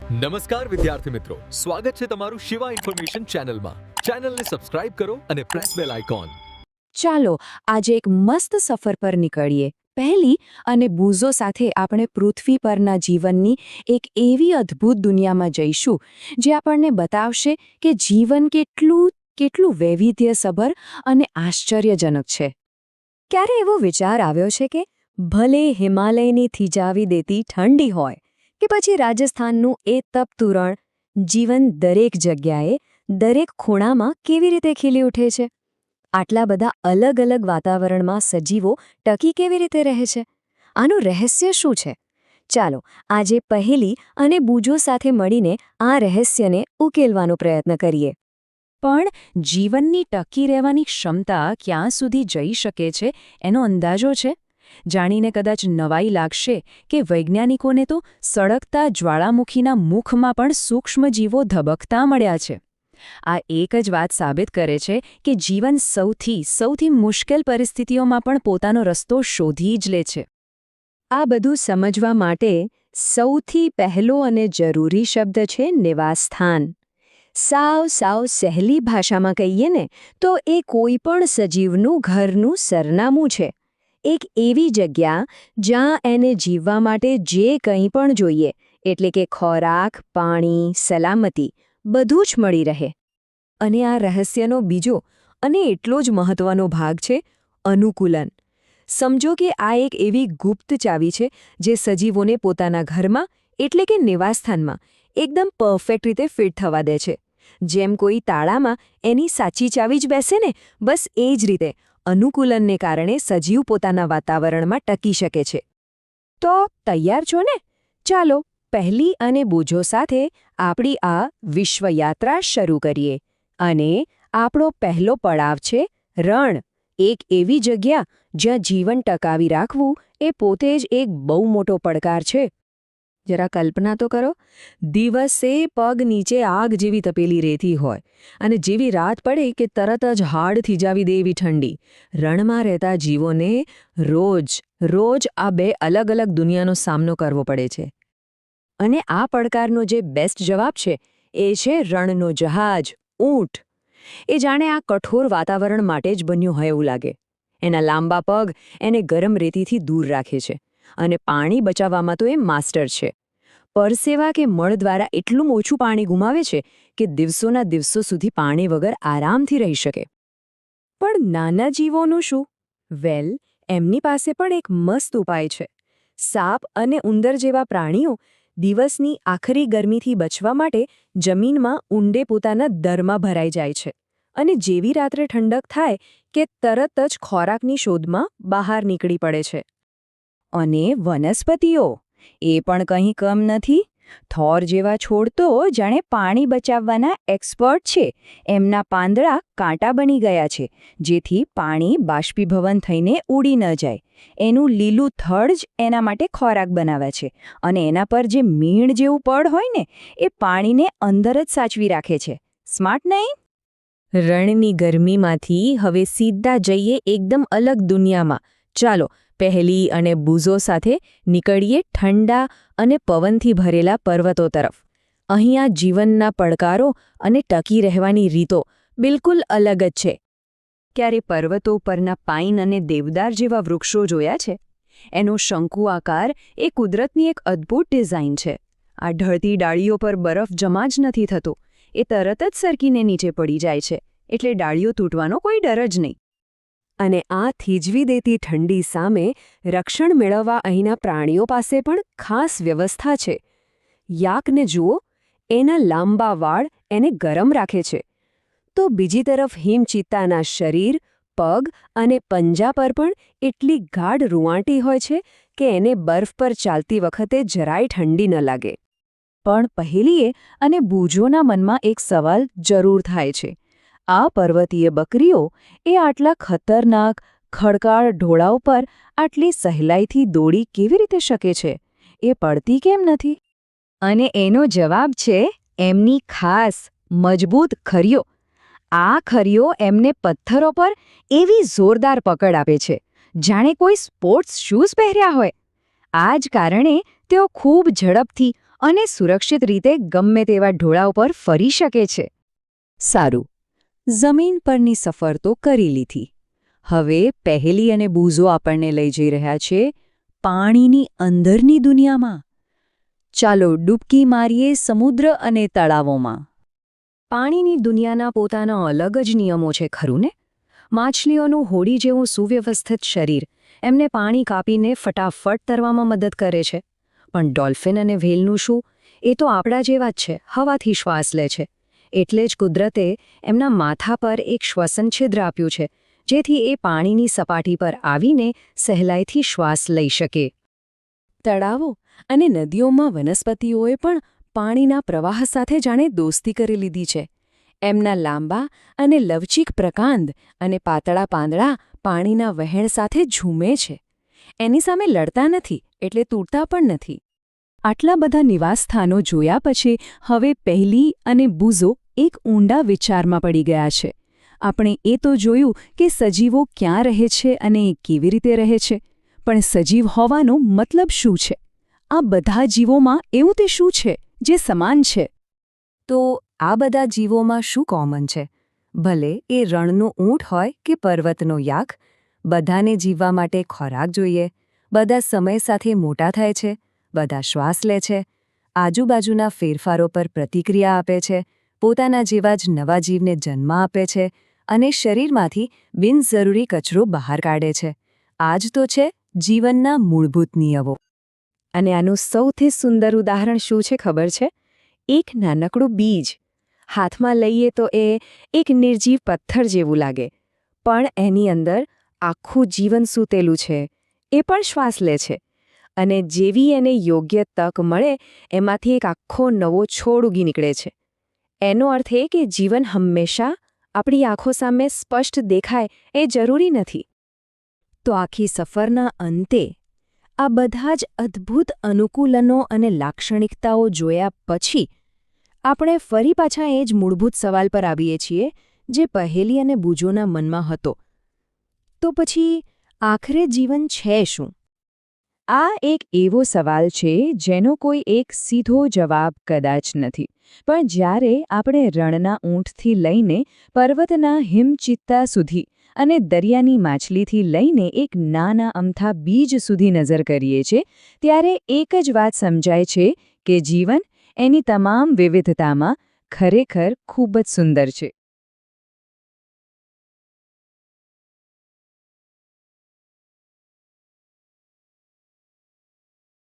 નમસ્કાર વિદ્યાર્થી મિત્રો, સ્વાગત છે તમારું શિવા ઇન્ફોર્મેશન ચેનલમાં. ચેનલને સબસ્ક્રાઇબ કરો અને પ્રેસ બેલ આઇકોન. ચાલો આજે એક મસ્ત સફર પર નીકળીએ. પહેલી અને બૂઝો સાથે આપણે પૃથ્વી પરના જીવનની એક એવી અદ્ભુત દુનિયામાં જઈશું જે આપણને બતાવશે કે જીવન કેટલું વૈવિધ્યસભર અને આશ્ચર્યજનક છે. ક્યારે એવો વિચાર આવ્યો છે કે ભલે હિમાલયની થીજાવી દેતી ઠંડી હોય કે પછી રાજસ્થાનનું એ તપતું રણ, જીવન દરેક જગ્યાએ દરેક ખૂણામાં કેવી રીતે ખીલી ઉઠે છે? આટલા બધા અલગ અલગ વાતાવરણમાં સજીવો ટકી કેવી રીતે રહે છે? આનું રહસ્ય શું છે? ચાલો આજે પહેલી અને બૂજો સાથે મળીને આ રહસ્યને ઉકેલવાનો પ્રયત્ન કરીએ. પણ જીવનની ટકી રહેવાની ક્ષમતા ક્યાં સુધી જઈ શકે છે એનો અંદાજો છે? જાણીને કદાચ નવાઈ લાગશે કે વૈજ્ઞાનિકોને તો સળગતા જ્વાળામુખીના મુખમાં પણ સૂક્ષ્મજીવો ધબકતા મળ્યા છે. આ એક જ વાત સાબિત કરે છે કે જીવન સૌથી મુશ્કેલ પરિસ્થિતિઓમાં પણ પોતાનો રસ્તો શોધી જ લે છે. આ બધું સમજવા માટે સૌથી પહેલો અને જરૂરી શબ્દ છે નિવાસસ્થાન. સાવ સહેલી ભાષામાં કહીએ ને તો એ કોઈ પણ સજીવનું ઘરનું સરનામું છે. એક એવી જગ્યા જ્યાં એને જીવવા માટે જે કંઈ પણ જોઈએ એટલે કે ખોરાક, પાણી, સલામતી બધું જ મળી રહે. અને આ રહસ્યનો બીજો અને એટલો જ મહત્વનો ભાગ છે અનુકૂલન. સમજો કે આ એક એવી ગુપ્ત ચાવી છે જે સજીવોને પોતાના ઘરમાં એટલે કે નિવાસસ્થાનમાં એકદમ પરફેક્ટ રીતે ફિટ થવા દે છે. જેમ કોઈ તાળામાં એની સાચી ચાવી જ બેસે ને, બસ એ જ રીતે અનુકૂલનને કારણે સજીવ પોતાના વાતાવરણમાં ટકી શકે છે. તો તૈયાર છો ને? ચાલો પહેલી અને બૂજો સાથે આપણી આ વિશ્વયાત્રા શરૂ કરીએ. અને આપણો પહેલો પડાવ છે રણ. એક એવી જગ્યા જ્યાં જીવન ટકાવી રાખવું એ પોતે જ એક બહુ મોટો પડકાર છે. જરા કલ્પના તો કરો, દિવસે પગ નીચે આગ જેવી તપેલી રહેતી હોય અને જેવી રાત પડે કે તરત જ હાડ થીજાવી દે એવી ઠંડી. રણમાં રહેતા જીવોને રોજ આ બે અલગ અલગ દુનિયાનો સામનો કરવો પડે છે. અને આ પડકારનો જે બેસ્ટ જવાબ છે એ છે રણનો જહાજ, ઊંટ. એ જાણે આ કઠોર વાતાવરણ માટે જ બન્યું હોય એવું લાગે. એના લાંબા પગ એને ગરમ રેતીથી દૂર રાખે છે અને પાણી બચાવવામાં તો એ માસ્ટર છે. પરસેવા કે મળ દ્વારા એટલું ઓછું પાણી ગુમાવે છે કે દિવસોના દિવસો સુધી પાણી વગર આરામથી રહી શકે. પણ નાના જીવોનું શું? વેલ, એમની પાસે પણ એક મસ્ત ઉપાય છે. સાપ અને ઉંદર જેવા પ્રાણીઓ દિવસની આખરી ગરમીથી બચવા માટે જમીનમાં ઊંડે પોતાના દરમાં ભરાઈ જાય છે અને જેવી રાત્રે ઠંડક થાય કે તરત જ ખોરાકની શોધમાં બહાર નીકળી પડે છે. અને વનસ્પતિઓ એ પણ કંઈ કમ નથી. થોર જેવા છોડ તો જાણે પાણી બચાવવાના એક્સપર્ટ છે. એમના પાંદડા કાંટા બની ગયા છે જેથી પાણી બાષ્પીભવન થઈને ઉડી ન જાય. એનું લીલું થડ જ એના માટે ખોરાક બનાવે છે અને એના પર જે મીણ જેવું પડ હોય ને એ પાણીને અંદર જ સાચવી રાખે છે. સ્માર્ટ નહીં? રણની ગરમીમાંથી હવે સીધા જઈએ એકદમ અલગ દુનિયામાં. ચાલો પહેલી અને બૂઝો સાથે નીકળીએ ઠંડા અને પવનથી ભરેલા પર્વતો તરફ. અહીંયા જીવનના પડકારો અને ટકી રહેવાની રીતો બિલકુલ અલગ જ છે. ક્યારે પર્વતો પરના પાઇન અને દેવદાર જેવા વૃક્ષો જોયા છે? એનો શંકુ આકાર એ કુદરતની એક અદ્ભુત ડિઝાઇન છે. આ ઢળતી ડાળીઓ પર બરફ જમા જ નથી થતો. એ તરત જ સરકીને નીચે પડી જાય છે, એટલે ડાળીઓ તૂટવાનો કોઈ ડર જ નહીં. અને આ થીજવી દેતી ઠંડી સામે રક્ષણ મેળવવા અહીંના પ્રાણીઓ પાસે પણ ખાસ વ્યવસ્થા છે. યાકને જુઓ, એના લાંબા વાળ એને ગરમ રાખે છે. તો બીજી તરફ હિમચિત્તાના શરીર, પગ અને પંજા પર પણ એટલી ગાઢ રૂંવાટી હોય છે કે એને બરફ પર ચાલતી વખતે જરાય ઠંડી ન લાગે. પણ પહેલીએ અને બૂજોના મનમાં એક સવાલ જરૂર થાય છે. આ પર્વતીય બકરીઓ એ આટલા ખતરનાક, ખડકાળ ઢોળા ઉપર આટલી સહેલાઈથી દોડી કેવી રીતે શકે છે? એ પડતી કેમ નથી? અને એનો જવાબ છે એમની ખાસ મજબૂત ખરીઓ. આ ખરીઓ એમને પથ્થરો પર એવી જોરદાર પકડ આપે છે જાણે કોઈ સ્પોર્ટ્સ શૂઝ પહેર્યા હોય. આ જ કારણે તેઓ ખૂબ ઝડપથી અને સુરક્ષિત રીતે ગમે તેવા ઢોળા ઉપર ફરી શકે છે. સારું, જમીન પરની સફર તો કરી લીધી. હવે પહેલી અને બૂઝો આપણને લઈ જઈ રહ્યા છે પાણીની અંદરની દુનિયામાં. ચાલો ડૂબકી મારીએ સમુદ્ર અને તળાવોમાં. પાણીની દુનિયાના પોતાના અલગ જ નિયમો છે, ખરું ને? માછલીઓનું હોડી જેવું સુવ્યવસ્થિત શરીર એમને પાણી કાપીને ફટાફટ તરવામાં મદદ કરે છે. પણ ડોલ્ફિન અને વ્હેલનું શું? એ તો આપણા જેવા જ છે, હવાથી શ્વાસ લે છે. એટલે જ કુદરતે એમના માથા પર એક શ્વસન છિદ્ર આપ્યું છે, જેથી એ પાણીની સપાટી પર આવીને સહેલાઈથી શ્વાસ લઈ શકે. તળાવો અને નદીઓમાં વનસ્પતિઓએ પણ પાણીના પ્રવાહ સાથે જાણે દોસ્તી કરી લીધી છે. એમના લાંબા અને લવચીક પ્રકાંડ અને પાતળા પાંદડા પાણીના વહેણ સાથે ઝૂમે છે. એની સામે લડતા નથી, એટલે તૂટતા પણ નથી. આટલા બધા નિવાસસ્થાનો જોયા પછી હવે પહેલી અને બૂઝો એક ઊંડા વિચારમાં પડી ગયા છે. આપણે એ તો જોયું કે સજીવો ક્યાં રહે છે અને કેવી રીતે રહે છે, પણ સજીવ હોવાનો મતલબ શું છે? આ બધા જીવોમાં એવું તે શું છે જે સમાન છે? તો આ બધા જીવોમાં શું કોમન છે? ભલે એ રણનું ઊંટ હોય કે પર્વતનો યાક, બધાને જીવવા માટે ખોરાક જોઈએ, બધા સમય સાથે મોટા થાય છે, બધા શ્વાસ લે છે, આજુબાજુના ફેરફારો પર પ્રતિક્રિયા આપે છે, પોતાના જેવા જ નવા જીવને જન્મ આપે છે અને શરીરમાંથી બિનજરૂરી કચરો બહાર કાઢે છે. આ જ તો છે જીવનના મૂળભૂત નિયમો. અને આનું સૌથી સુંદર ઉદાહરણ શું છે ખબર છે? એક નાનકડું બીજ. હાથમાં લઈએ તો એ એક નિર્જીવ પથ્થર જેવું લાગે, પણ એની અંદર આખું જીવન સૂતેલું છે. એ પણ શ્વાસ લે છે. અને જેવી એને યોગ્ય તક મળે એમાંથી એક આખો નવો છોડ ઉગી નીકળે છે. એનો અર્થ એ કે જીવન હંમેશા આપણી આંખો સામે સ્પષ્ટ દેખાય એ જરૂરી નથી. તો આખી સફરના અંતે આ બધા જ અદ્ભુત અનુકૂલનો અને લાક્ષણિકતાઓ જોયા પછી આપણે ફરી પાછા એ જ મૂળભૂત સવાલ પર આવીએ છીએ જે પહેલી અને બૂઝોના મનમાં હતો. તો પછી આખરે જીવન છે શું? આ એક એવો સવાલ છે જેનો કોઈ એક સીધો જવાબ કદાચ નથી, પણ જ્યારે આપણે રણના ઊંટથી લઈને પર્વતના હિમચિત્તા સુધી અને દરિયાની માછલીથી લઈને એક નાના અમથા બીજ સુધી નજર કરીએ છીએ, ત્યારે એક જ વાત સમજાય છે કે જીવન એની તમામ વિવિધતામાં ખરેખર ખૂબ જ સુંદર છે.